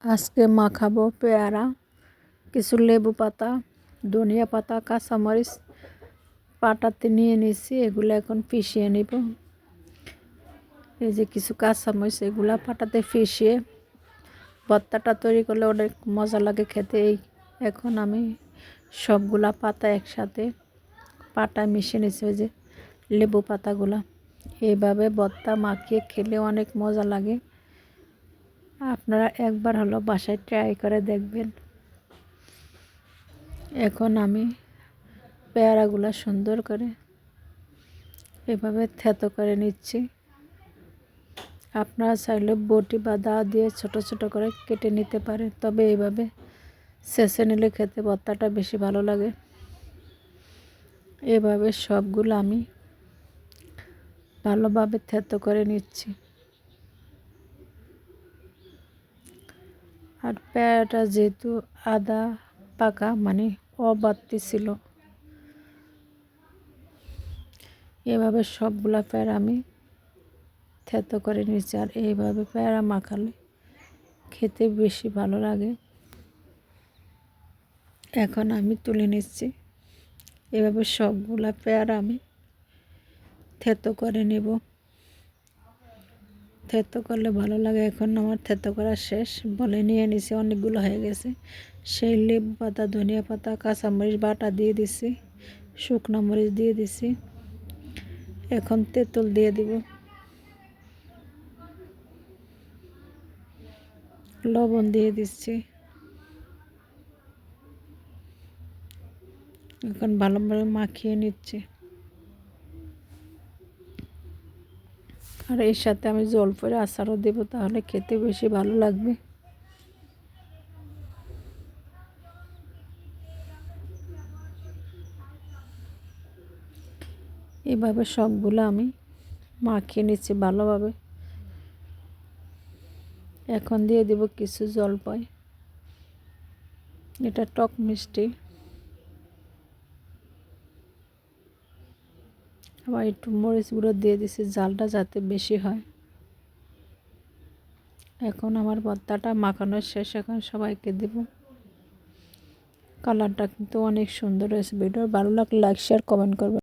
আজকে মাখাবো পেয়ারা, কিছু লেবু পাতা, ধনিয়া পাতা, কাঁচামরিচ পাটাতে নিয়ে নিয়েছি। এগুলো এখন পিষিয়ে নিব। এই যে কিছু কাঁচামরিচ, এগুলা পাটাতে পিষিয়ে ভর্তাটা তৈরি করলে অনেক মজা লাগে খেতে। এখন আমি সবগুলা পাতা একসাথে পাটায় মিশিয়ে নিয়েছি। ওই যে লেবু পাতাগুলা এইভাবে ভর্তা মাখিয়ে খেলে অনেক মজা লাগে। আপনারা একবার হলো বাসায় ট্রাই করে দেখবেন। এখন আমি পেয়ারাগুলো সুন্দর করে এভাবে থেতো করে নিচ্ছি। আপনারা চাইলে বটি বা দা দিয়ে ছোট ছোট করে কেটে নিতে পারেন, তবে এইভাবে ছেঁচে নিলে খেতে ভর্তাটা বেশি ভালো লাগে। এভাবে সবগুলো আমি ভালোভাবে থেতো করে নিচ্ছি। আর পেয়ারাটা যেহেতু আদা পাকা মানে অবাড়তি ছিল, এভাবে সবগুলা পেয়ারা আমি থেতো করে নিচ্ছি। আর এইভাবে পেয়ারা মাখালে খেতে বেশি ভালো লাগে। এখন আমি তুলে নিচ্ছি। এভাবে সবগুলা পেয়ারা আমি থেতো করে নেব। থেতো করলে ভালো লাগে। এখন আমার থেতো করা শেষ, বলে নিয়ে নিছি, অনেকগুলো হয়ে গেছে। সেই লেবু পাতা, ধনিয়া পাতা, কাঁচামরিচ বাটা দিয়ে দিছি, শুকনো মরিচ দিয়ে দিছি। এখন তেঁতুল দিয়ে দিব, লবণ দিয়ে দিচ্ছি। এখন ভালোভাবে মাখিয়ে নিচ্ছি। আর এর সাথে আমি জলফাইয়ের আচারও দেব, তাহলে খেতে বেশি ভালো লাগবে। এভাবে সবগুলো আমি মাখিয়ে নিচ্ছি ভালোভাবে। এখন দিয়ে দেব কিছু জলপাই, এটা টক মিষ্টি। আবার একটু মরিচ গুঁড়ো দিয়ে দিছি, ঝালটা যাতে বেশি হয়। এখন আমার ভর্তাটা মাখানোর শেষ, এখন সবাইকে দেব। কালারটা কিন্তু অনেক সুন্দর হয়েছে। ভিডিও ভালো লাগলে লাইক, শেয়ার, কমেন্ট করবেন।